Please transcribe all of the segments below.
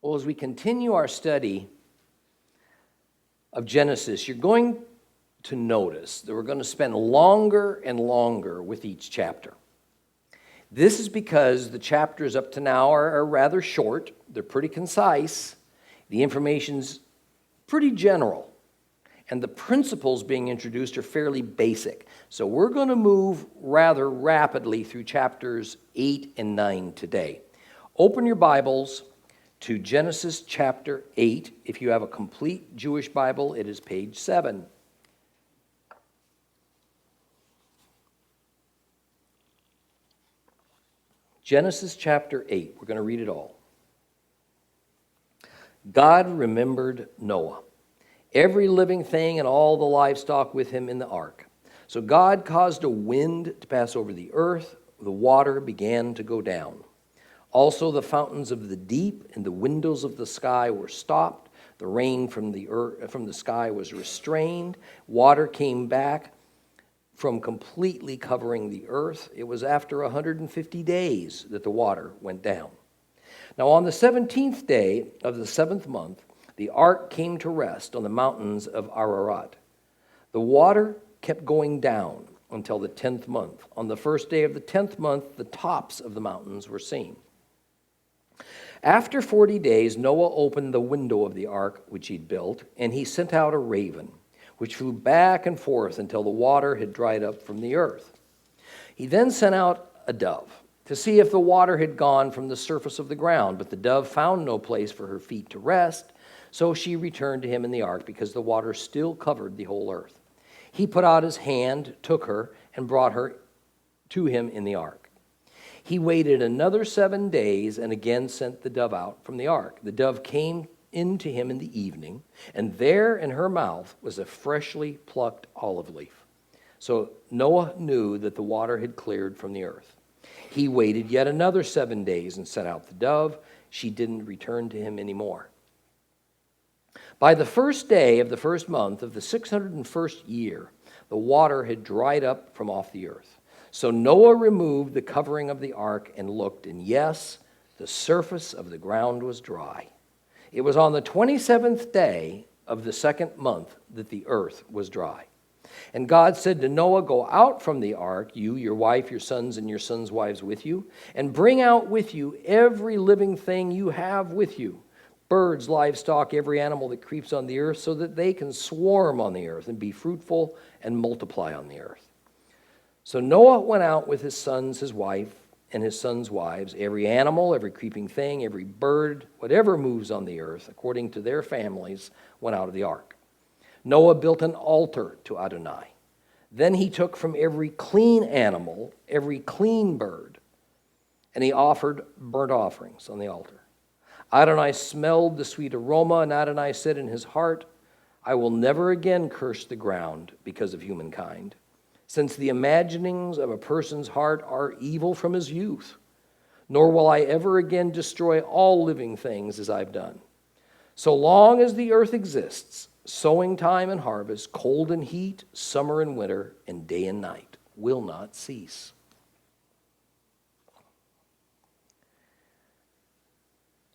Well, as we continue our study of Genesis, you're going to notice that we're going to spend longer and longer with each chapter. This is because the chapters up to now are rather short. They're pretty concise. The information's pretty general. And the principles being introduced are fairly basic. So we're going to move rather rapidly through chapters 8 and 9 today. Open your Bibles to Genesis chapter 8. If you have a complete Jewish Bible, it is page 7. Genesis chapter 8. We're going to read it all. God remembered Noah, every living thing and all the livestock with him in the ark. So God caused a wind to pass over the earth. The water began to go down. Also the fountains of the deep and the windows of the sky were stopped. The rain from the sky was restrained. Water came back from completely covering the earth. It was after 150 days that the water went down. Now on the 17th day of the 7th month, the ark came to rest on the mountains of Ararat. The water kept going down until the 10th month. On the first day of the 10th month, the tops of the mountains were seen. After 40 days, Noah opened the window of the ark which he'd built, and he sent out a raven, which flew back and forth until the water had dried up from the earth. He then sent out a dove to see if the water had gone from the surface of the ground, but the dove found no place for her feet to rest, so she returned to him in the ark because the water still covered the whole earth. He put out his hand, took her, and brought her to him in the ark. He waited another 7 days and again sent the dove out from the ark. The dove came in to him in the evening, and there in her mouth was a freshly plucked olive leaf. So Noah knew that the water had cleared from the earth. He waited yet another 7 days and sent out the dove. She didn't return to him anymore. By the first day of the first month of the 601st year, the water had dried up from off the earth. So Noah removed the covering of the ark and looked, and yes, the surface of the ground was dry. It was on the 27th day of the 2nd month that the earth was dry. And God said to Noah, "Go out from the ark, you, your wife, your sons, and your sons' wives with you, and bring out with you every living thing you have with you, birds, livestock, every animal that creeps on the earth, so that they can swarm on the earth and be fruitful and multiply on the earth." So Noah went out with his sons, his wife, and his sons' wives, every animal, every creeping thing, every bird, whatever moves on the earth, according to their families, went out of the ark. Noah built an altar to Adonai. Then he took from every clean animal, every clean bird, and he offered burnt offerings on the altar. Adonai smelled the sweet aroma, and Adonai said in his heart, "I will never again curse the ground because of humankind, since the imaginings of a person's heart are evil from his youth. Nor will I ever again destroy all living things as I've done. So long as the earth exists, sowing time and harvest, cold and heat, summer and winter, and day and night will not cease."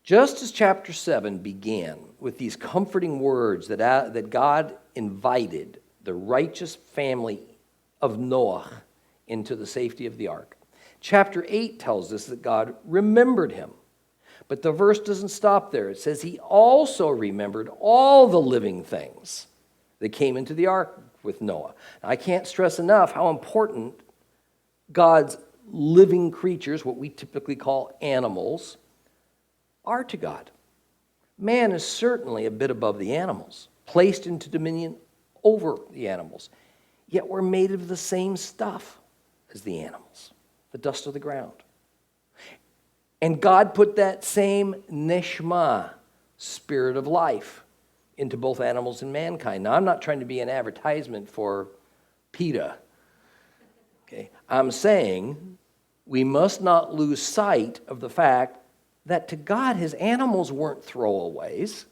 Just as chapter 7 began with these comforting words that God invited the righteous family of Noah into the safety of the ark, chapter 8 tells us that God remembered him. But the verse doesn't stop there. It says he also remembered all the living things that came into the ark with Noah. Now, I can't stress enough how important God's living creatures, what we typically call animals, are to God. Man is certainly a bit above the animals, placed into dominion over the animals. Yet we're made of the same stuff as the animals, the dust of the ground. And God put that same neshama, spirit of life, into both animals and mankind. Now, I'm not trying to be an advertisement for PETA. Okay? I'm saying we must not lose sight of the fact that to God, his animals weren't throwaways.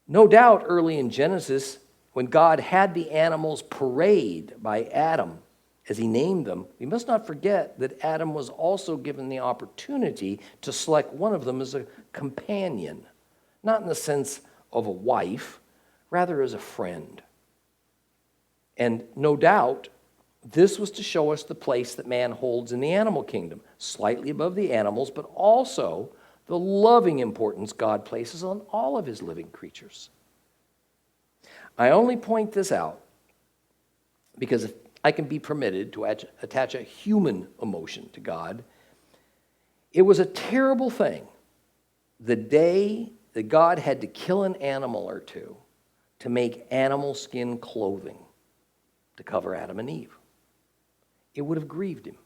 No doubt early in Genesis, when God had the animals parade by Adam, as he named them, we must not forget that Adam was also given the opportunity to select one of them as a companion, not in the sense of a wife, rather as a friend. And no doubt, this was to show us the place that man holds in the animal kingdom, slightly above the animals, but also the loving importance God places on all of his living creatures. I only point this out because if I can be permitted to attach a human emotion to God, it was a terrible thing the day that God had to kill an animal or two to make animal skin clothing to cover Adam and Eve. It would have grieved him.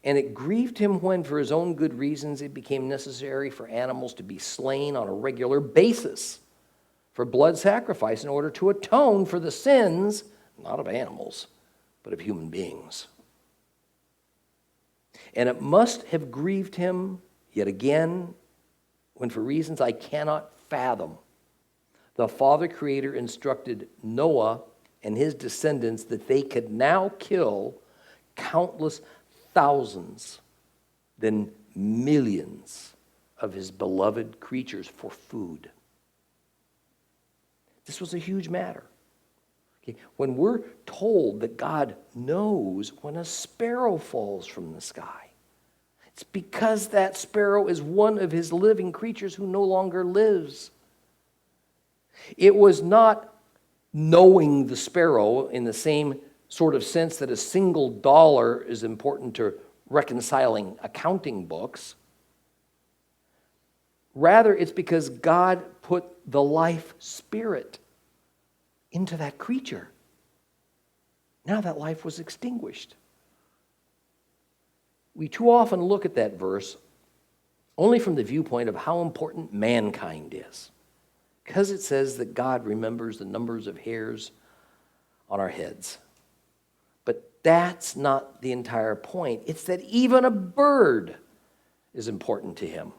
And it grieved him when, for his own good reasons, it became necessary for animals to be slain on a regular basis for blood sacrifice in order to atone for the sins, not of animals, but of human beings. And it must have grieved him, yet again, when for reasons I cannot fathom, the Father Creator instructed Noah and his descendants that they could now kill countless thousands, then millions of his beloved creatures for food. This was a huge matter. Okay? When we're told that God knows when a sparrow falls from the sky, it's because that sparrow is one of his living creatures who no longer lives. It was not knowing the sparrow in the same sort of sense that a single dollar is important to reconciling accounting books. Rather, it's because God put the life spirit into that creature. Now that life was extinguished. We too often look at that verse only from the viewpoint of how important mankind is, because it says that God remembers the numbers of hairs on our heads. But that's not the entire point. It's that even a bird is important to him.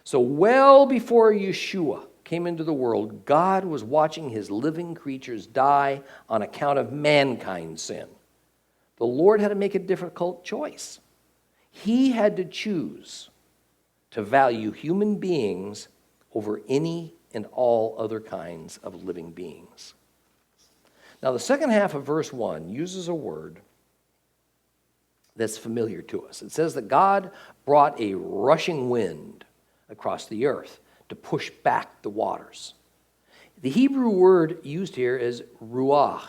So well before Yeshua came into the world, God was watching his living creatures die on account of mankind's sin. The Lord had to make a difficult choice. He had to choose to value human beings over any and all other kinds of living beings. Now, the second half of verse 1 uses a word that's familiar to us. It says that God brought a rushing wind across the earth to push back the waters. The Hebrew word used here is ruach.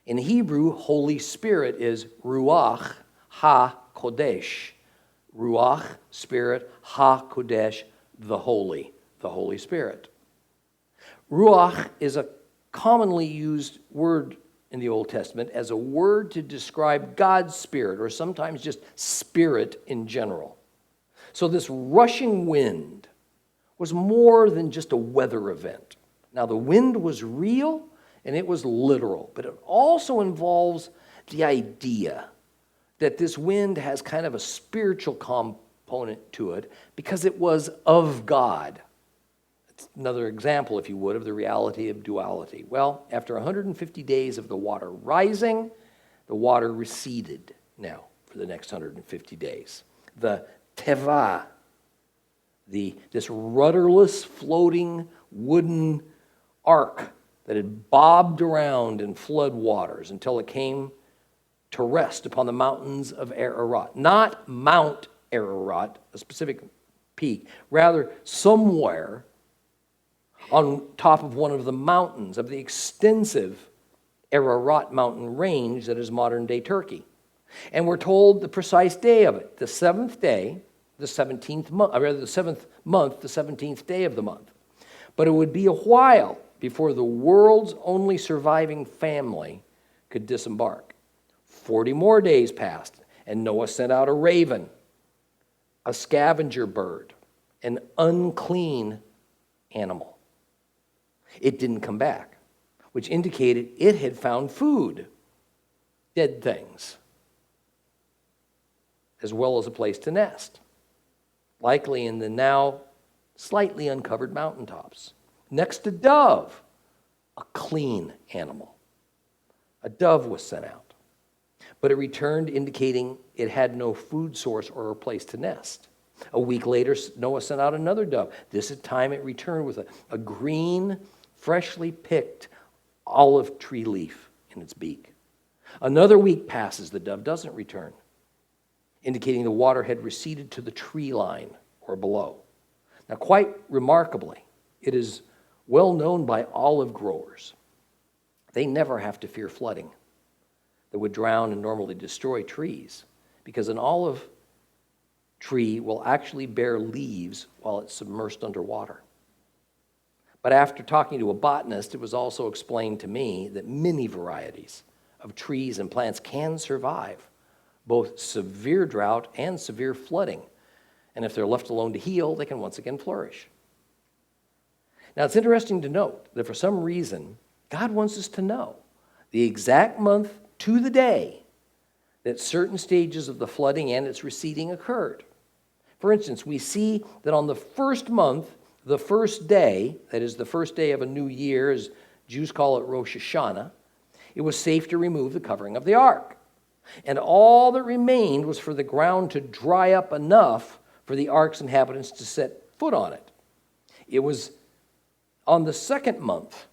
In Hebrew, Holy Spirit is ruach ha-kodesh. Ruach, Spirit, ha-kodesh, the Holy Spirit. Ruach is a commonly used word in the Old Testament as a word to describe God's Spirit, or sometimes just Spirit in general. So this rushing wind was more than just a weather event. Now, the wind was real and it was literal, but it also involves the idea that this wind has kind of a spiritual component to it because it was of God. It's another example, if you would, of the reality of duality. Well, after 150 days of the water rising, the water receded now for the next 150 days. The teva, this rudderless, floating wooden ark that had bobbed around in flood waters until it came to rest upon the mountains of Ararat. Not Mount Ararat, a specific peak, rather somewhere on top of one of the mountains of the extensive Ararat mountain range that is modern-day Turkey. And we're told the precise day of it, the seventh day, the 17th month, or rather the seventh month, the 17th day of the month. But it would be a while before the world's only surviving family could disembark. 40 more days passed, and Noah sent out a raven, a scavenger bird, an unclean animal. It didn't come back, which indicated it had found food, dead things, as well as a place to nest, likely in the now slightly uncovered mountaintops. Next to dove, a clean animal. A dove was sent out, but it returned indicating it had no food source or a place to nest. A week later, Noah sent out another dove. This time it returned with a green, freshly picked olive tree leaf in its beak. Another week passes, the dove doesn't return, indicating the water had receded to the tree line or below. Now, quite remarkably, it is well known by olive growers. They never have to fear flooding that would drown and normally destroy trees, because an olive tree will actually bear leaves while it's submerged underwater. But after talking to a botanist, it was also explained to me that many varieties of trees and plants can survive both severe drought and severe flooding. And if they're left alone to heal, they can once again flourish. Now, it's interesting to note that for some reason, God wants us to know the exact month to the day that certain stages of the flooding and its receding occurred. For instance, we see that on the first month, the first day, that is the first day of a new year, as Jews call it Rosh Hashanah, it was safe to remove the covering of the ark. And all that remained was for the ground to dry up enough for the ark's inhabitants to set foot on it. It was on the second month,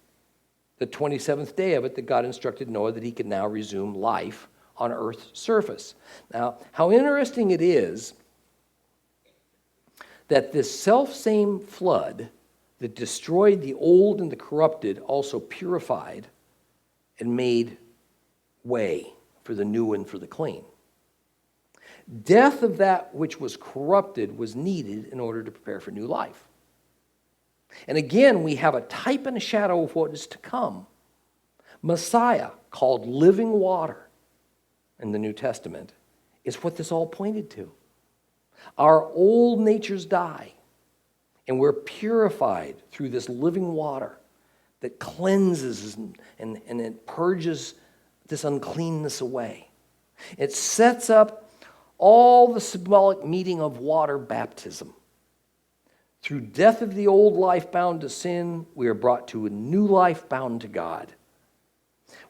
the 27th day of it, that God instructed Noah that he could now resume life on earth's surface. Now, how interesting it is that this self-same flood that destroyed the old and the corrupted also purified and made way for the new and for the clean. Death of that which was corrupted was needed in order to prepare for new life. And again, we have a type and a shadow of what is to come. Messiah, called living water in the New Testament, is what this all pointed to. Our old natures die, and we're purified through this living water that cleanses and it purges this uncleanness away. It sets up all the symbolic meaning of water baptism. Through death of the old life bound to sin, we are brought to a new life bound to God.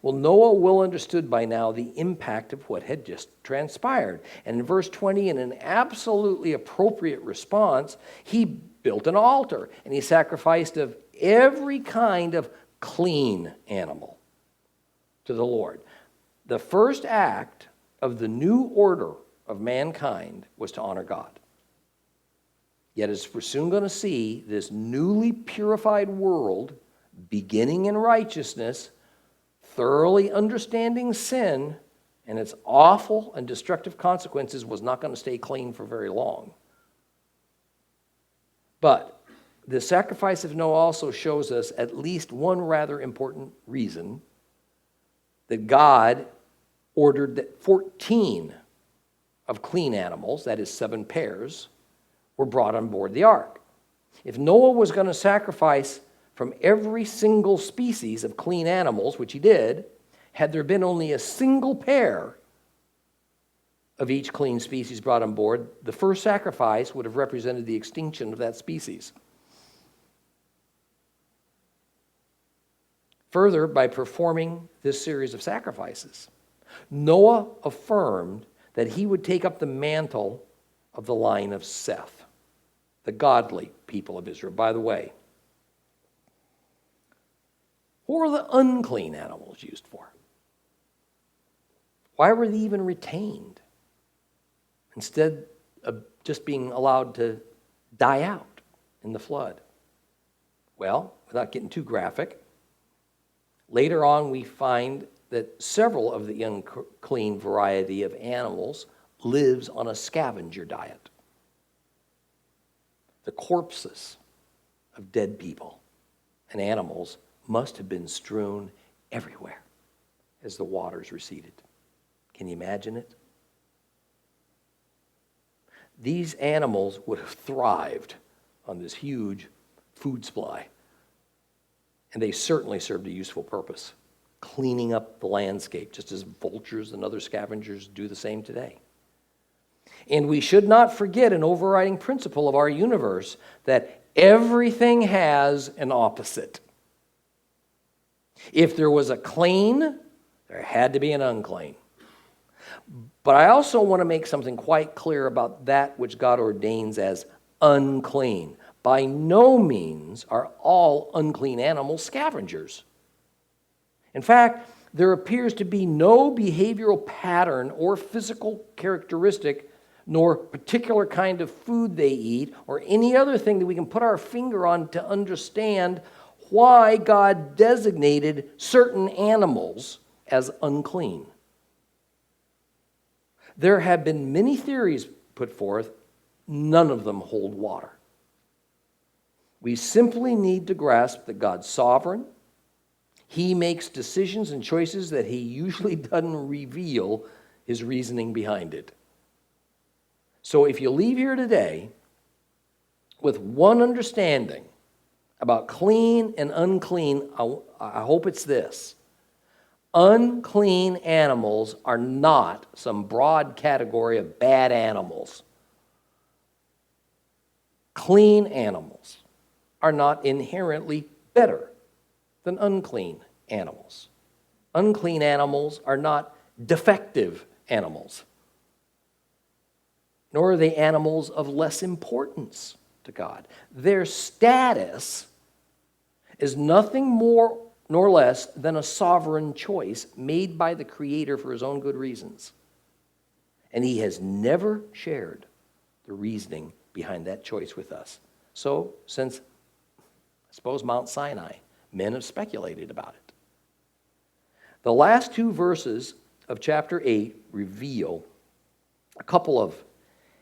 Well, Noah well understood by now the impact of what had just transpired. And in verse 20, in an absolutely appropriate response, he built an altar and he sacrificed of every kind of clean animal to the Lord. The first act of the new order of mankind was to honor God. Yet, as we're soon going to see, this newly purified world, beginning in righteousness, thoroughly understanding sin and its awful and destructive consequences, was not going to stay clean for very long. But the sacrifice of Noah also shows us at least one rather important reason that God ordered that 14 of clean animals, that is 7 pairs, were brought on board the ark. If Noah was going to sacrifice from every single species of clean animals, which he did, had there been only a single pair of each clean species brought on board, the first sacrifice would have represented the extinction of that species. Further, by performing this series of sacrifices, Noah affirmed that he would take up the mantle of the line of Seth, the godly people of Israel. By the way, what were the unclean animals used for? Why were they even retained instead of just being allowed to die out in the flood? Well, without getting too graphic, later on we find that several of the unclean variety of animals lives on a scavenger diet. The corpses of dead people and animals must have been strewn everywhere as the waters receded. Can you imagine it? These animals would have thrived on this huge food supply, and they certainly served a useful purpose, cleaning up the landscape, just as vultures and other scavengers do the same today. And we should not forget an overriding principle of our universe, that everything has an opposite. If there was a clean, There had to be an unclean. But I also want to make something quite clear about that which God ordains as unclean. By no means are all unclean animals scavengers. In fact, there appears to be no behavioral pattern or physical characteristic, nor particular kind of food they eat, or any other thing that we can put our finger on to understand why God designated certain animals as unclean. There have been many theories put forth, none of them hold water. We simply need to grasp that God's sovereign. He makes decisions and choices that he usually doesn't reveal his reasoning behind it. So if you leave here today with one understanding about clean and unclean, I hope it's this. Unclean animals are not some broad category of bad animals. Clean animals are not inherently better than unclean animals. Unclean animals are not defective animals, nor are they animals of less importance to God. Their status is nothing more nor less than a sovereign choice made by the Creator for his own good reasons. And he has never shared the reasoning behind that choice with us. So, since, I suppose, Mount Sinai, men have speculated about it. The last two verses of chapter 8 reveal a couple of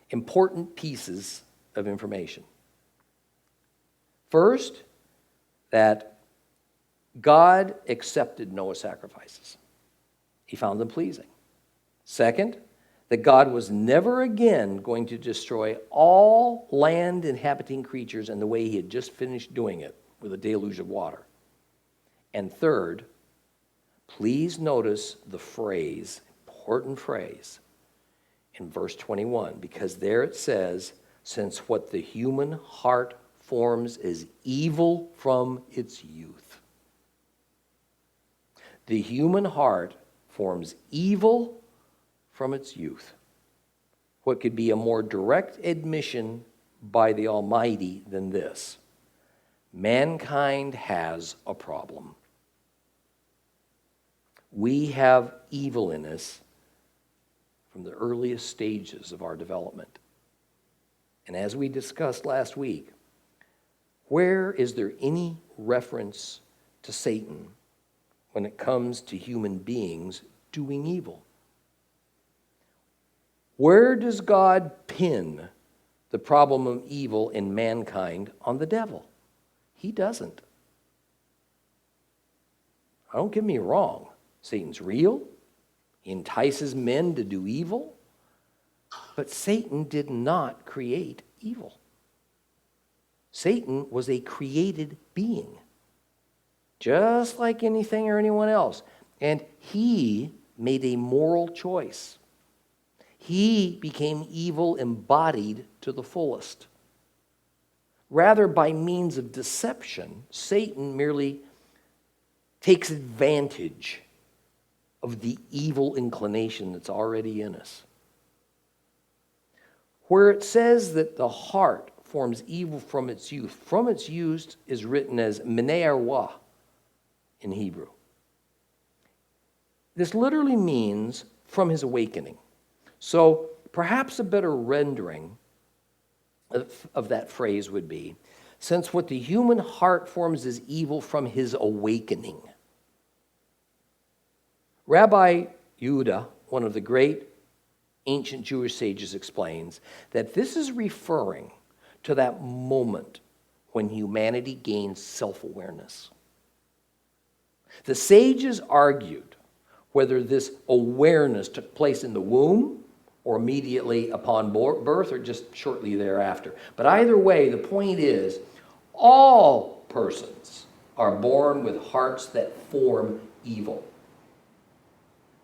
important pieces of information. First, that God accepted Noah's sacrifices. He found them pleasing. Second, that God was never again going to destroy all land inhabiting creatures in the way he had just finished doing it with a deluge of water. And third, please notice the phrase, important phrase, in verse 21, because there it says, since what the human heart forms is evil from its youth. The human heart forms evil from its youth. What could be a more direct admission by the Almighty than this? Mankind has a problem. We have evil in us from the earliest stages of our development. And as we discussed last week, where is there any reference to Satan when it comes to human beings doing evil? Where does God pin the problem of evil in mankind on the devil? He doesn't. Don't get me wrong. Satan's real. He entices men to do evil. But Satan did not create evil. Satan was a created being, just like anything or anyone else. And he made a moral choice. He became evil embodied to the fullest. Rather, by means of deception, Satan merely takes advantage of the evil inclination that's already in us. Where it says that the heart forms evil from its youth is written as minei arwah in Hebrew. This literally means from his awakening. So perhaps a better rendering of that phrase would be, since what the human heart forms is evil from his awakening. Rabbi Yehuda, one of the great ancient Jewish sages, explains that this is referring to that moment when humanity gains self-awareness. The sages argued whether this awareness took place in the womb or immediately upon birth or just shortly thereafter. But either way, the point is, all persons are born with hearts that form evil.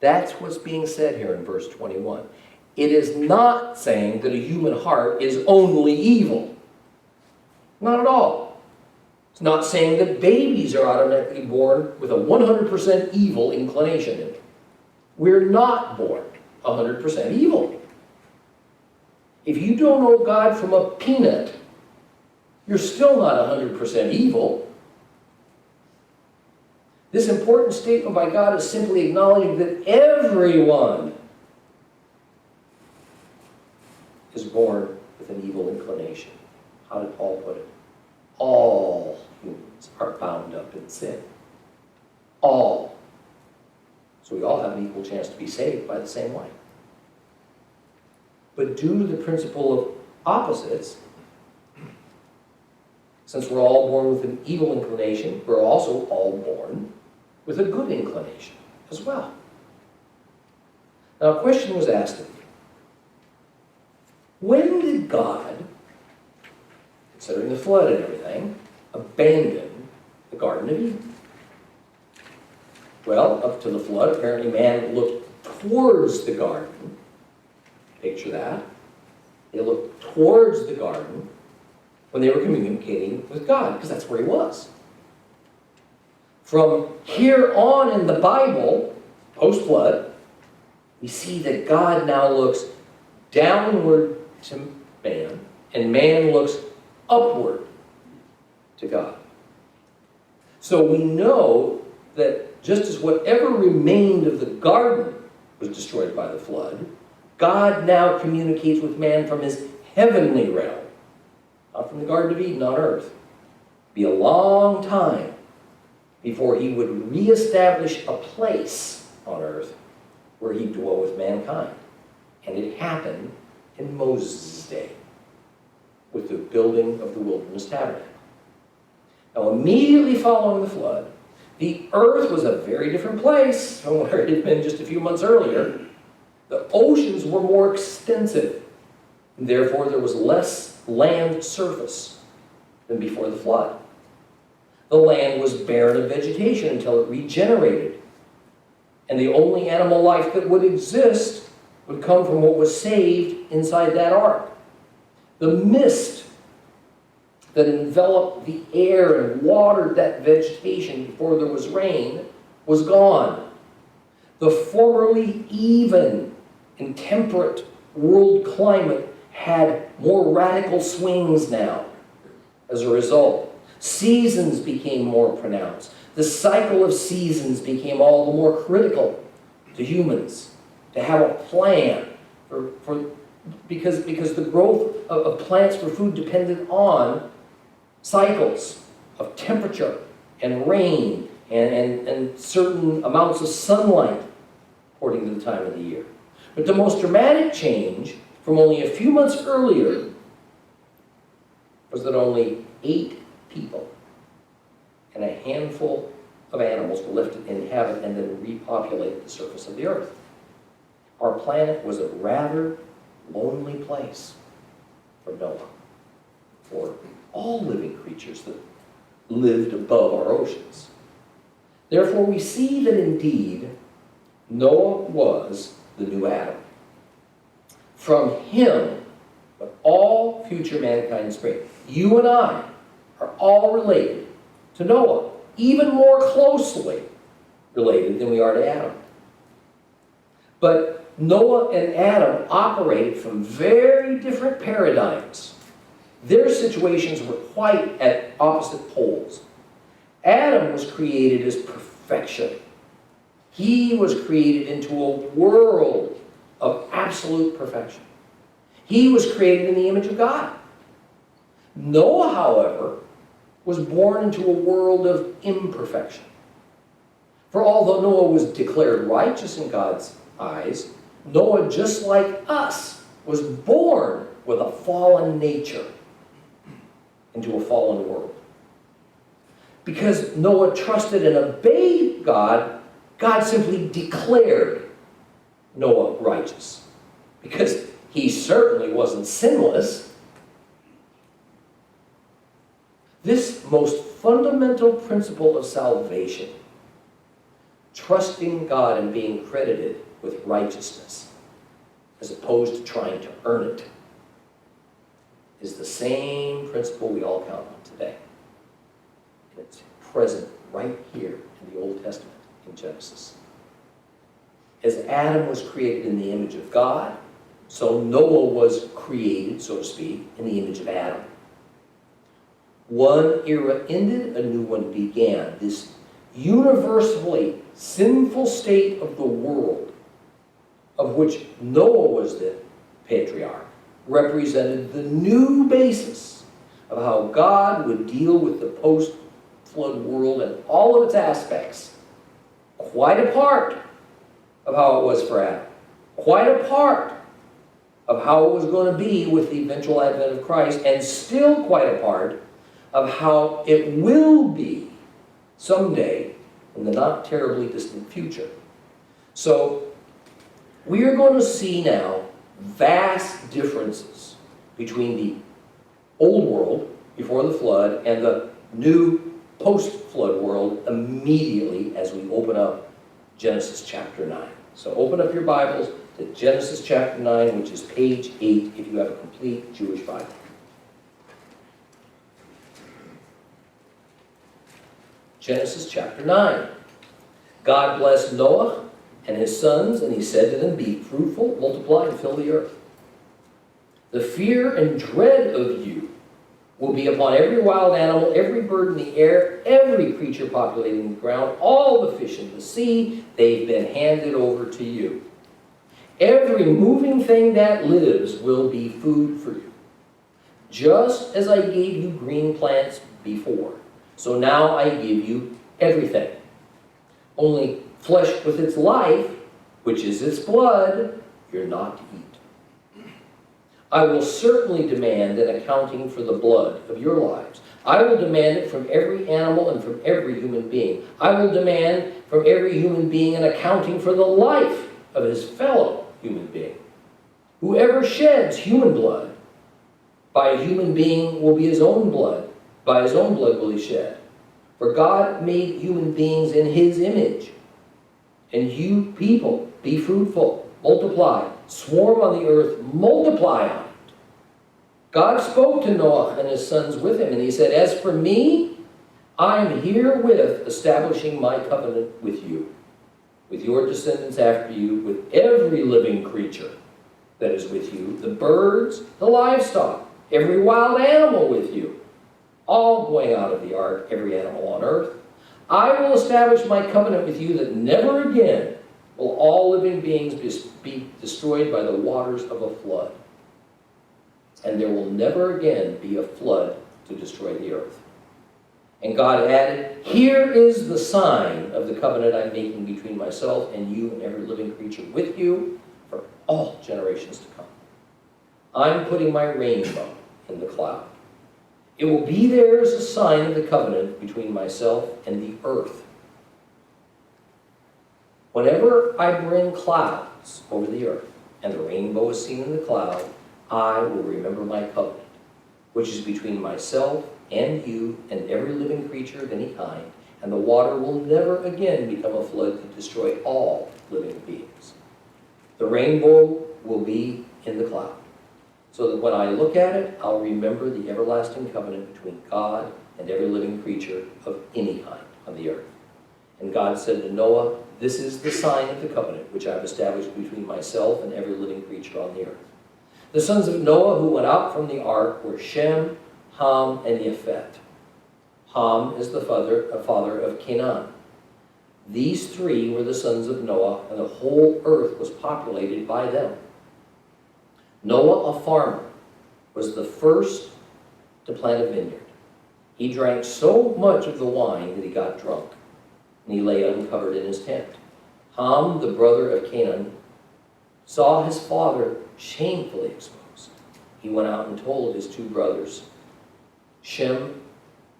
That's what's being said here in verse 21. It is not saying that a human heart is only evil. Not at all. It's not saying that babies are automatically born with a 100% evil inclination. we're not born 100% evil. If you don't know God from a peanut, you're still not 100% evil. This important statement by God is simply acknowledging that everyone is born with an evil inclination. How did Paul put it? All humans are bound up in sin. All. So we all have an equal chance to be saved by the same way. But due to the principle of opposites, since we're all born with an evil inclination, we're also all born with a good inclination as well. Now, a question was asked of me. When did God, considering the flood and everything, abandon the Garden of Eden? Well, up to the flood, apparently man looked towards the garden. Picture that. They looked towards the garden when they were communicating with God, because that's where he was. From here on in the Bible, post-flood, we see that God now looks downward to man, and man looks upward to God. So we know that just as whatever remained of the garden was destroyed by the flood, God now communicates with man from his heavenly realm, not from the Garden of Eden on earth. It'd be a long time before he would reestablish a place on earth where he'd dwell with mankind. And it happened in Moses' day with the building of the wilderness tabernacle. Now, immediately following the flood, the earth was a very different place from where it had been just a few months earlier. The oceans were more extensive, and therefore there was less land surface than before the flood. The land was barren of vegetation until it regenerated, and the only animal life that would exist would come from what was saved inside that ark. The mist that enveloped the air and watered that vegetation before there was rain was gone. The formerly even and temperate world climate had more radical swings now. As a result, seasons became more pronounced. The cycle of seasons became all the more critical to humans to have a plan because the growth of plants for food depended on cycles of temperature and rain and certain amounts of sunlight according to the time of the year. But the most dramatic change from only a few months earlier was that only 8 people and a handful of animals were left to inhabit and then repopulate the surface of the earth. Our planet was a rather lonely place for Noah, for all living creatures that lived above our oceans. Therefore, we see that indeed Noah was the new Adam. From him, but all future mankind spring. You and I are all related to Noah, even more closely related than we are to Adam. But Noah and Adam operated from very different paradigms. Their situations were quite at opposite poles. Adam was created as perfection. He was created into a world of absolute perfection. He was created in the image of God. Noah, however, was born into a world of imperfection. For although Noah was declared righteous in God's eyes, Noah, just like us, was born with a fallen nature into a fallen world. Because Noah trusted and obeyed God, God simply declared Noah righteous. Because he certainly wasn't sinless. This most fundamental principle of salvation, trusting God and being credited with righteousness, as opposed to trying to earn it, is the same principle we all count on today. And it's present right here in the Old Testament in Genesis. As Adam was created in the image of God, so Noah was created, so to speak, in the image of Adam. One era ended, a new one began. This universally sinful state of the world, of which Noah was the patriarch, represented the new basis of how God would deal with the post-flood world and all of its aspects, quite apart of how it was for Adam, quite apart of how it was going to be with the eventual advent of Christ, and still quite apart of how it will be someday in the not terribly distant future. So we are going to see now vast differences between the old world before the flood and the new post-flood world immediately as we open up Genesis chapter 9. So open up your Bibles to Genesis chapter 9, which is page 8 if you have a complete Jewish Bible. Genesis chapter 9. God blessed Noah and his sons, and he said to them, "Be fruitful, multiply, and fill the earth. The fear and dread of you will be upon every wild animal, every bird in the air, every creature populating the ground, all the fish in the sea. They've been handed over to you. Every moving thing that lives will be food for you. Just as I gave you green plants before, so now I give you everything. Only flesh with its life, which is its blood, you're not to eat. I will certainly demand an accounting for the blood of your lives. I will demand it from every animal and from every human being. I will demand from every human being an accounting for the life of his fellow human being. Whoever sheds human blood, by a human being will be his own blood. By his own blood will he shed. For God made human beings in his image. And you people, be fruitful, multiply, swarm on the earth, multiply on it." God spoke to Noah and his sons with him, and he said, "As for me, I am herewith establishing my covenant with you, with your descendants after you, with every living creature that is with you, the birds, the livestock, every wild animal with you, all going out of the ark, every animal on earth. I will establish my covenant with you that never again will all living beings be destroyed by the waters of a flood. And there will never again be a flood to destroy the earth." And God added, "Here is the sign of the covenant I'm making between myself and you and every living creature with you for all generations to come. I'm putting my rainbow in the cloud. It will be there as a sign of the covenant between myself and the earth. Whenever I bring clouds over the earth, and the rainbow is seen in the cloud, I will remember my covenant, which is between myself and you and every living creature of any kind, and the water will never again become a flood to destroy all living beings. The rainbow will be in the cloud, so that when I look at it, I'll remember the everlasting covenant between God and every living creature of any kind on the earth." And God said to Noah, "This is the sign of the covenant which I have established between myself and every living creature on the earth." The sons of Noah who went out from the ark were Shem, Ham, and Japheth. Ham is the father of Canaan. These three were the sons of Noah, and the whole earth was populated by them. Noah, a farmer, was the first to plant a vineyard. He drank so much of the wine that he got drunk, and he lay uncovered in his tent. Ham, the brother of Canaan, saw his father shamefully exposed. He went out and told his two brothers. Shem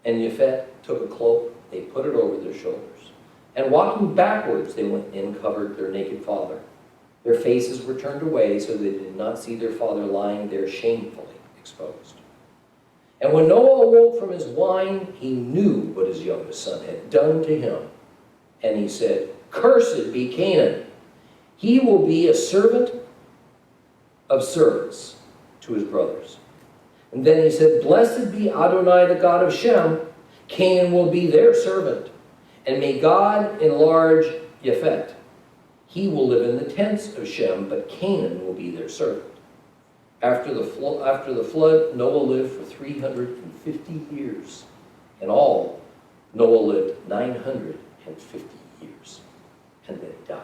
and Japheth took a cloak, they put it over their shoulders, and walking backwards, they went and covered their naked father. Their faces were turned away so they did not see their father lying there shamefully exposed. And when Noah awoke from his wine, he knew what his youngest son had done to him. And he said, "Cursed be Canaan. He will be a servant of servants to his brothers." And then he said, "Blessed be Adonai, the God of Shem. Canaan will be their servant. And may God enlarge Japheth. He will live in the tents of Shem, but Canaan will be their servant. After the flood, Noah lived for 350 years. In all, Noah lived 950 years, and then he died.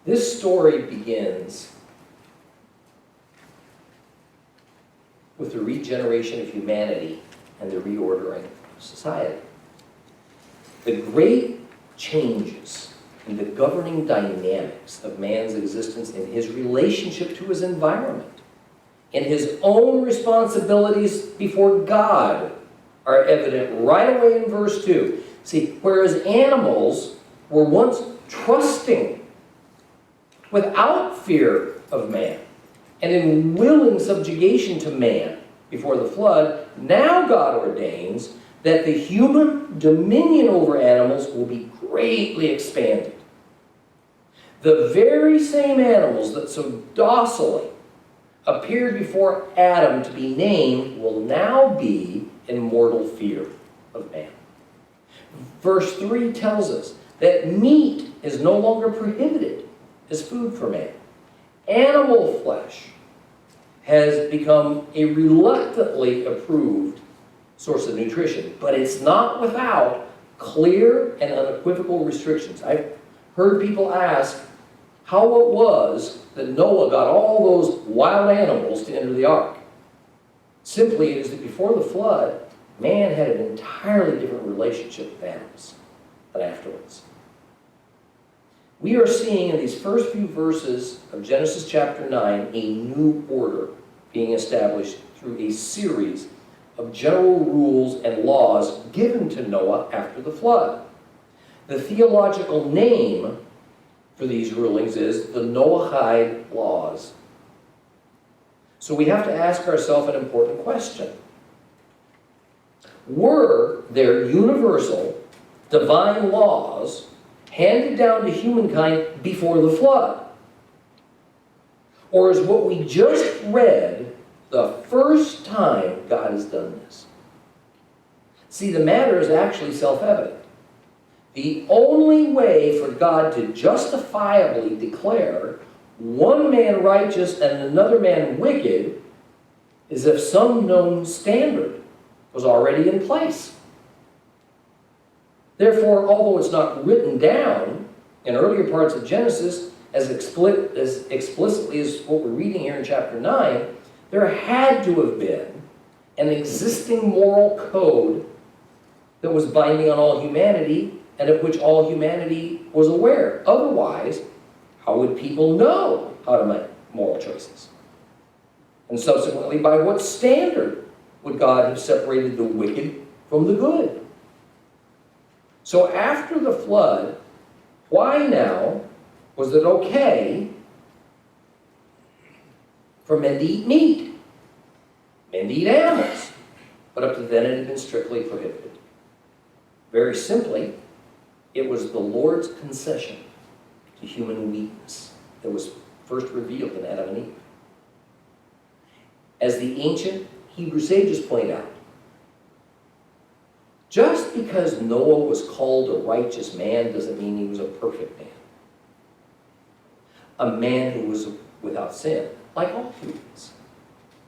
This story begins with the regeneration of humanity and the reordering of society. The great changes in the governing dynamics of man's existence in his relationship to his environment, in his own responsibilities before God, are evident right away in verse 2. See, whereas animals were once trusting without fear of man and in willing subjugation to man before the flood, now God ordains that the human dominion over animals will be greatly expanded. The very same animals that so docilely appeared before Adam to be named will now be in mortal fear of man. Verse 3 tells us that meat is no longer prohibited as food for man. Animal flesh has become a reluctantly approved source of nutrition, but it's not without clear and unequivocal restrictions. I've heard people ask how it was that Noah got all those wild animals to enter the ark. Simply, it is that before the flood, man had an entirely different relationship with animals than afterwards. We are seeing in these first few verses of Genesis chapter 9 a new order being established through a series of general rules and laws given to Noah after the flood. The theological name for these rulings is the Noachide laws. So we have to ask ourselves an important question. Were there universal divine laws handed down to humankind before the flood? Or is what we just read the first time God has done this? See, the matter is actually self-evident. The only way for God to justifiably declare one man righteous and another man wicked is if some known standard was already in place. Therefore, although it's not written down in earlier parts of Genesis as explicitly as what we're reading here in chapter 9, there had to have been an existing moral code that was binding on all humanity and of which all humanity was aware. Otherwise, how would people know how to make moral choices? And subsequently, by what standard would God have separated the wicked from the good? So after the flood, why now was it okay for men to eat meat, men to eat animals, but up to then it had been strictly prohibited? Very simply, it was the Lord's concession to human weakness that was first revealed in Adam and Eve. As the ancient Hebrew sages point out, just because Noah was called a righteous man doesn't mean he was a perfect man. A man who was without sin, like all humans.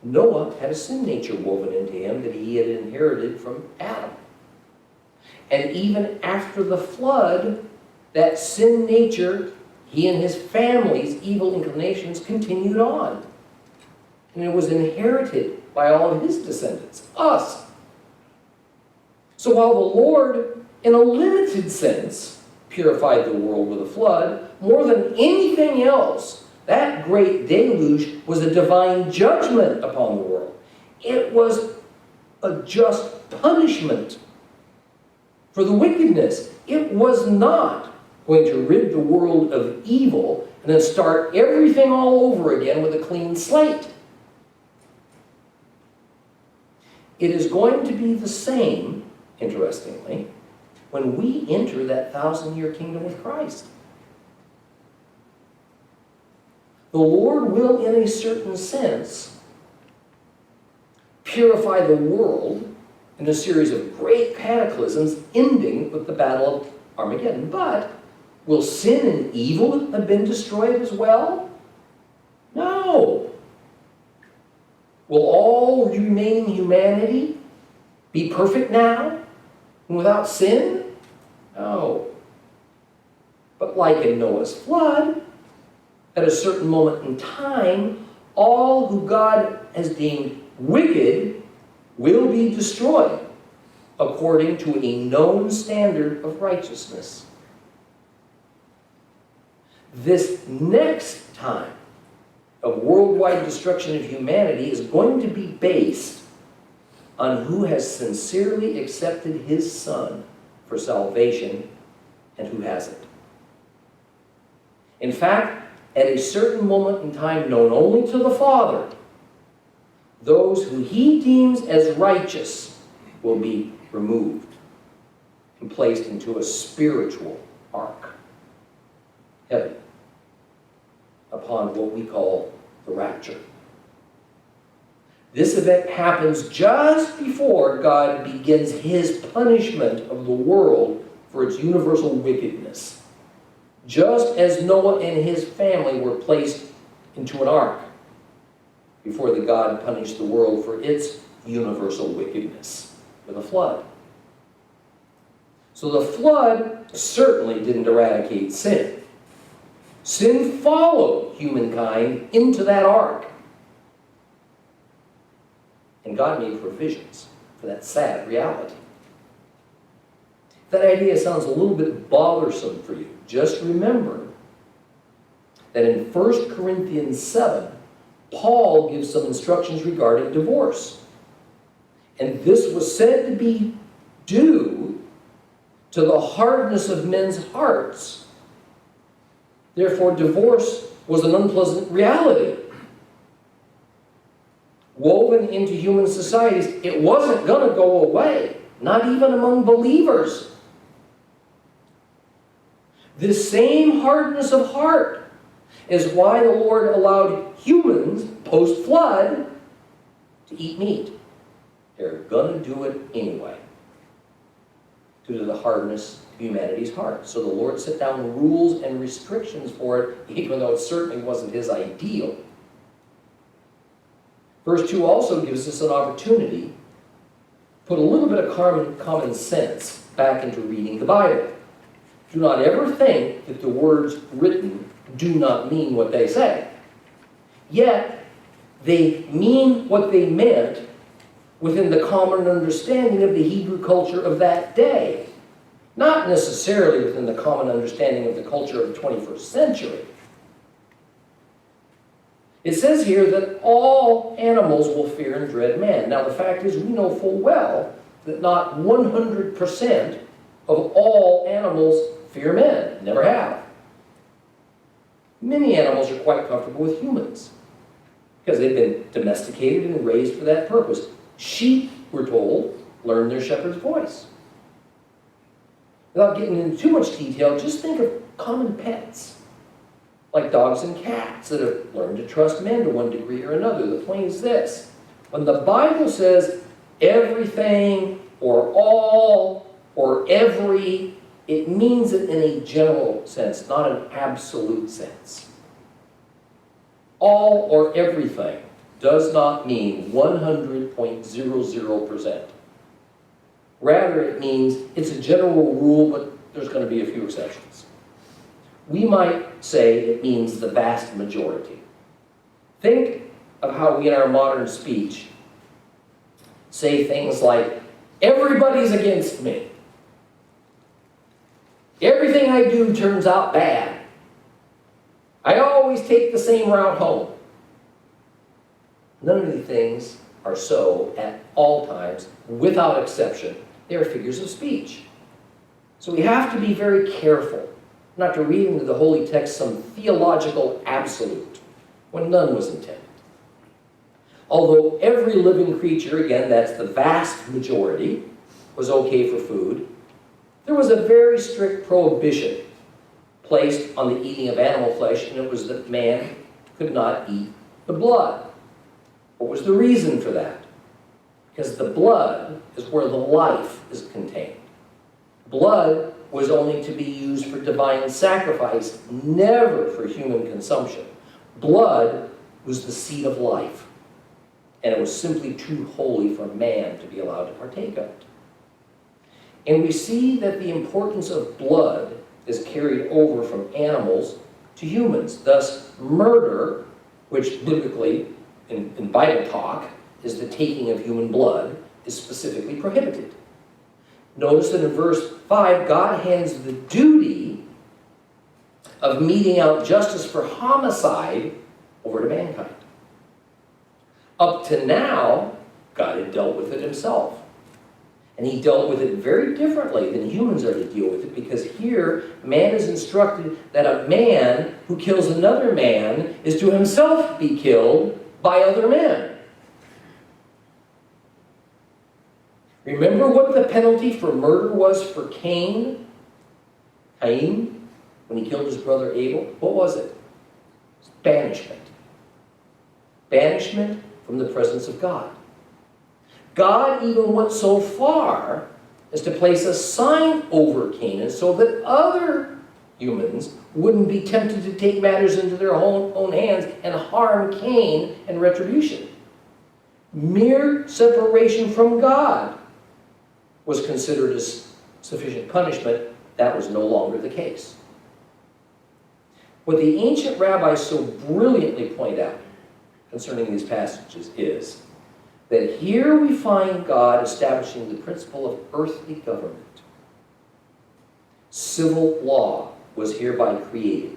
Noah had a sin nature woven into him that he had inherited from Adam. And even after the flood, that sin nature, he and his family's evil inclinations continued on. And it was inherited by all of his descendants, us. So while the Lord, in a limited sense, purified the world with a flood, more than anything else, that great deluge was a divine judgment upon the world. It was a just punishment for the wickedness. It was not going to rid the world of evil and then start everything all over again with a clean slate. It is going to be the same, interestingly, when we enter that 1,000-year kingdom with Christ. The Lord will, in a certain sense, purify the world in a series of great cataclysms ending with the Battle of Armageddon. But will sin and evil have been destroyed as well? No. Will all remaining humanity be perfect now and without sin? No. But like in Noah's flood, at a certain moment in time, all who God has deemed wicked will be destroyed according to a known standard of righteousness. This next time of worldwide destruction of humanity is going to be based on who has sincerely accepted his Son for salvation and who hasn't. In fact, at a certain moment in time known only to the Father, those who he deems as righteous will be removed and placed into a spiritual ark, heaven, upon what we call the rapture. This event happens just before God begins his punishment of the world for its universal wickedness, just as Noah and his family were placed into an ark before the God punished the world for its universal wickedness with a flood. So the flood certainly didn't eradicate sin. Sin followed humankind into that ark. And God made provisions for that sad reality. If that idea sounds a little bit bothersome for you, just remember that in 1 Corinthians 7, Paul gives some instructions regarding divorce. And this was said to be due to the hardness of men's hearts. Therefore, divorce was an unpleasant reality. Woven into human societies, it wasn't going to go away, not even among believers. This same hardness of heart is why the Lord allowed humans, post-flood, to eat meat. They're going to do it anyway, due to the hardness of humanity's heart. So the Lord set down rules and restrictions for it, even though it certainly wasn't his ideal. Verse 2 also gives us an opportunity to put a little bit of common sense back into reading the Bible. Do not ever think that the words written do not mean what they say. Yet, they mean what they meant within the common understanding of the Hebrew culture of that day. Not necessarily within the common understanding of the culture of the 21st century. It says here that all animals will fear and dread man. Now the fact is, we know full well that not 100% of all animals fear men. Never have. Many animals are quite comfortable with humans because they've been domesticated and raised for that purpose. Sheep, we're told, learn their shepherd's voice. Without getting into too much detail, just think of common pets, like dogs and cats that have learned to trust men to one degree or another. The point is this: when the Bible says everything or all or every, it means it in a general sense, not an absolute sense. All or everything does not mean 100.00%. Rather, it means it's a general rule, but there's going to be a few exceptions. We might say it means the vast majority. Think of how we in our modern speech say things like, everybody's against me. Everything I do turns out bad. I always take the same route home. None of these things are so at all times, without exception. They are figures of speech. So we have to be very careful not to read into the holy text some theological absolute when none was intended. Although every living creature, again, that's the vast majority, was okay for food, there was a very strict prohibition placed on the eating of animal flesh, and it was that man could not eat the blood. What was the reason for that? because the blood is where the life is contained. Blood was only to be used for divine sacrifice, never for human consumption. Blood was the seed of life, and it was simply too holy for man to be allowed to partake of it. And we see that the importance of blood is carried over from animals to humans. Thus, murder, which biblically, in Bible talk, is the taking of human blood, is specifically prohibited. Notice that in verse 5, God hands the duty of meting out justice for homicide over to mankind. Up to now, God had dealt with it himself. And he dealt with it very differently than humans are to deal with it, because here, man is instructed that a man who kills another man is to himself be killed by other men. Remember what the penalty for murder was for Cain, when he killed his brother Abel? What was it? It was banishment. Banishment from the presence of God. God even went so far as to place a sign over Canaan so that other humans wouldn't be tempted to take matters into their own hands and harm Cain in retribution. Mere separation from God was considered as sufficient punishment. That was no longer the case. What the ancient rabbis so brilliantly point out concerning these passages is that here we find God establishing the principle of earthly government. Civil law was hereby created,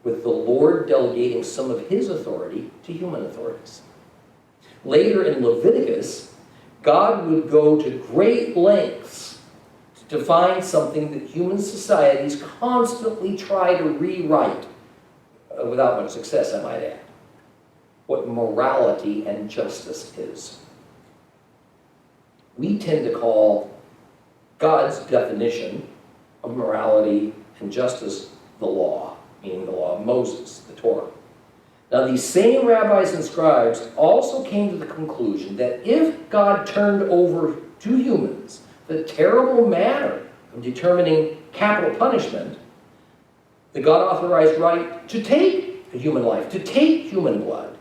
with the Lord delegating some of his authority to human authorities. Later in Leviticus, God would go to great lengths to define something that human societies constantly try to rewrite, without much success, I might add, what morality and justice is. We tend to call God's definition of morality and justice the law, meaning the law of Moses, the Torah. Now, these same rabbis and scribes also came to the conclusion that if God turned over to humans the terrible manner of determining capital punishment, the God-authorized right to take a human life, to take human blood,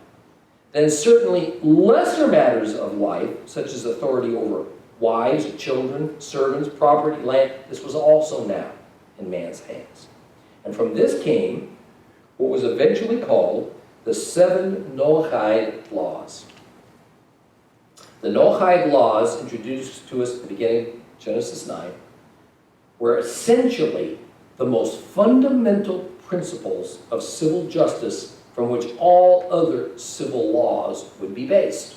then certainly lesser matters of life, such as authority over wives, children, servants, property, land, this was also now in man's hands. And from this came what was eventually called the 7 Noachide laws. The Noachide laws, introduced to us at the beginning of Genesis 9, were essentially the most fundamental principles of civil justice from which all other civil laws would be based.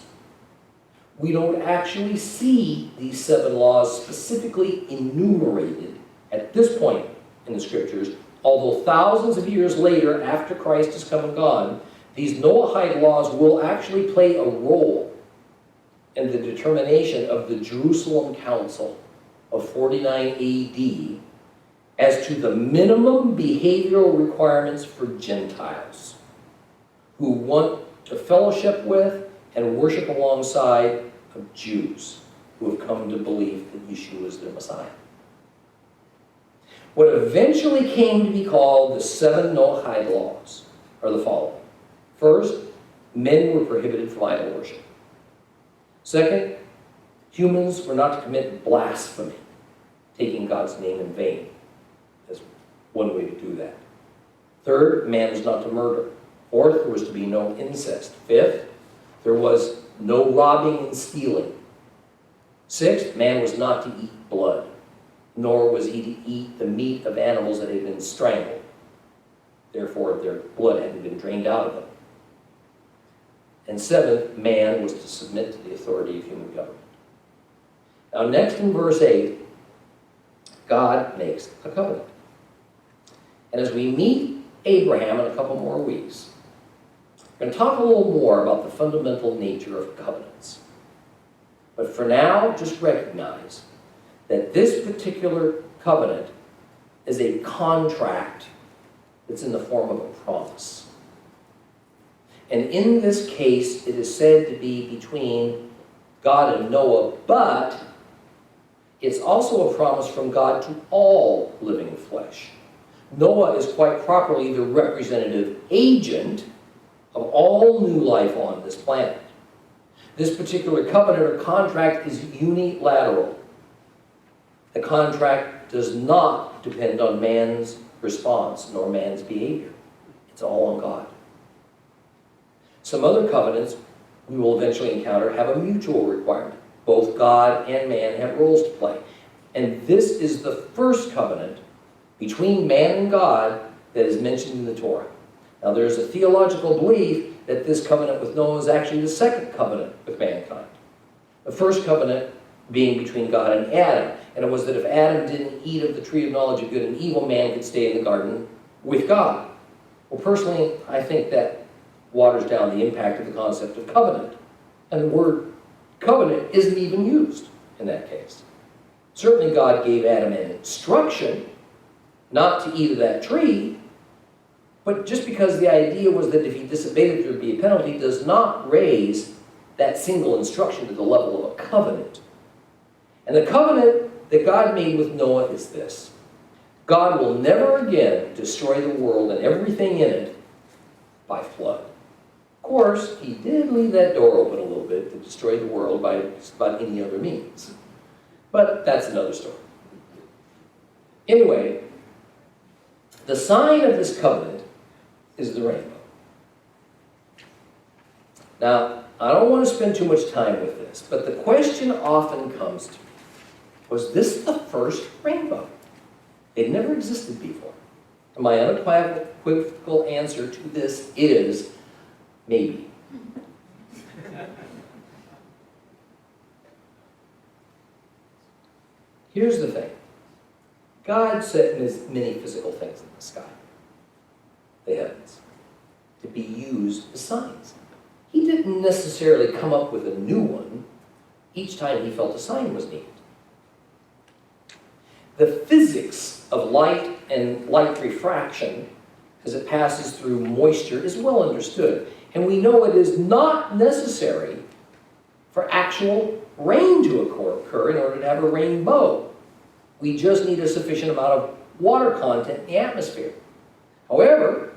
We don't actually see these 7 laws specifically enumerated at this point in the Scriptures, although thousands of years later, after Christ has come and gone, these Noachide laws will actually play a role in the determination of the Jerusalem Council of 49 AD as to the minimum behavioral requirements for Gentiles who want to fellowship with and worship alongside of Jews who have come to believe that Yeshua is their Messiah. What eventually came to be called the 7 Noachide laws are the following. First, men were prohibited from idol worship. Second, humans were not to commit blasphemy, taking God's name in vain. That's one way to do that. Third, man was not to murder. Fourth, there was to be no incest. Fifth, there was no robbing and stealing. Sixth, man was not to eat blood, nor was he to eat the meat of animals that had been strangled. Therefore, their blood hadn't been drained out of them. And seventh, man was to submit to the authority of human government. Now, next in verse 8, God makes a covenant. And as we meet Abraham in a couple more weeks, we're going to talk a little more about the fundamental nature of covenants. But for now, just recognize that this particular covenant is a contract that's in the form of a promise. And in this case, it is said to be between God and Noah, but it's also a promise from God to all living flesh. Noah is quite properly the representative agent of all new life on this planet. This particular covenant or contract is unilateral. The contract does not depend on man's response nor man's behavior. It's all on God. Some other covenants we will eventually encounter have a mutual requirement. Both God and man have roles to play. And this is the first covenant between man and God that is mentioned in the Torah. Now there's a theological belief that this covenant with Noah is actually the second covenant with mankind. The first covenant being between God and Adam. And it was that if Adam didn't eat of the tree of knowledge of good and evil, man could stay in the garden with God. Well, personally, I think that waters down the impact of the concept of covenant. And the word covenant isn't even used in that case. Certainly God gave Adam an instruction not to eat of that tree, but just because the idea was that if he disobeyed it, there would be a penalty, does not raise that single instruction to the level of a covenant. And the covenant that God made with Noah is this: God will never again destroy the world and everything in it by flood. Of course, he did leave that door open a little bit to destroy the world by just about any other means. But that's another story. Anyway, the sign of this covenant is the rainbow. Now, I don't want to spend too much time with this, but the question often comes to me, was this the first rainbow? It never existed before. And my unequivocal answer to this is maybe. Here's the thing. God set many physical things in the sky, the heavens, to be used as signs. He didn't necessarily come up with a new one each time he felt a sign was needed. The physics of light and light refraction as it passes through moisture is well understood. And we know it is not necessary for actual rain to occur in order to have a rainbow. We just need a sufficient amount of water content in the atmosphere. However,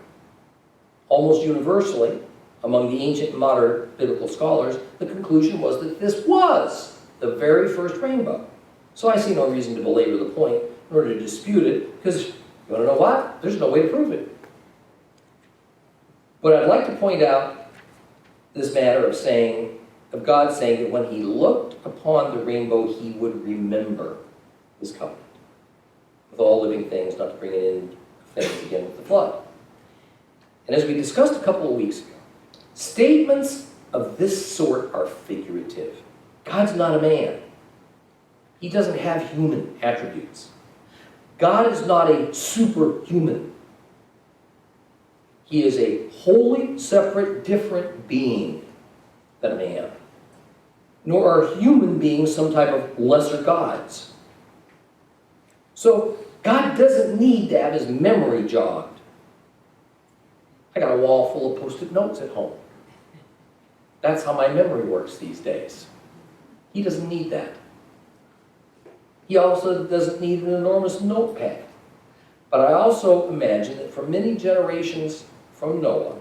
almost universally, among the ancient and modern biblical scholars, the conclusion was that this was the very first rainbow. So I see no reason to belabor the point in order to dispute it, because you want to know what? There's no way to prove it. But I'd like to point out this matter of God saying that when he looked upon the rainbow, he would remember his covenant with all living things, not to bring it in things again with the flood. And as we discussed a couple of weeks ago, statements of this sort are figurative. God's not a man. He doesn't have human attributes. God is not a superhuman. He is a wholly separate, different being than a man. Nor are human beings some type of lesser gods. So God doesn't need to have his memory jogged. I got a wall full of Post-it notes at home. That's how my memory works these days. He doesn't need that. He also doesn't need an enormous notepad. But I also imagine that for many generations from Noah,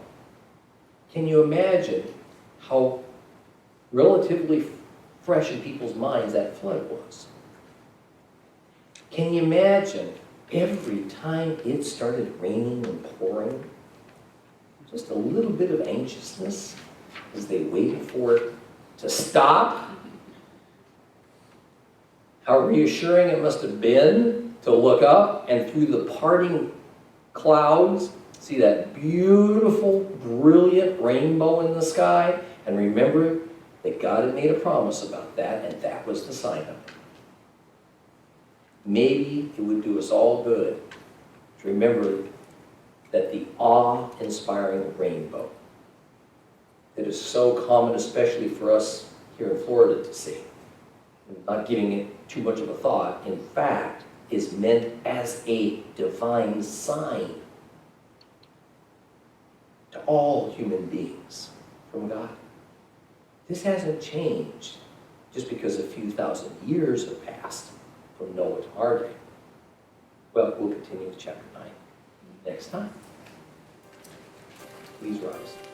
can you imagine how relatively fresh in people's minds that flood was? Can you imagine every time it started raining and pouring, just a little bit of anxiousness as they waited for it to stop? How reassuring it must have been to look up and through the parting clouds see that beautiful, brilliant rainbow in the sky, and remember that God had made a promise about that, and that was the sign of it. Maybe it would do us all good to remember that the awe-inspiring rainbow that is so common, especially for us here in Florida to see, not giving it too much of a thought, in fact, is meant as a divine sign to all human beings from God. This hasn't changed just because a few thousand years have passed from Noah to our day. Well, we'll continue with chapter 9 next time. Please rise.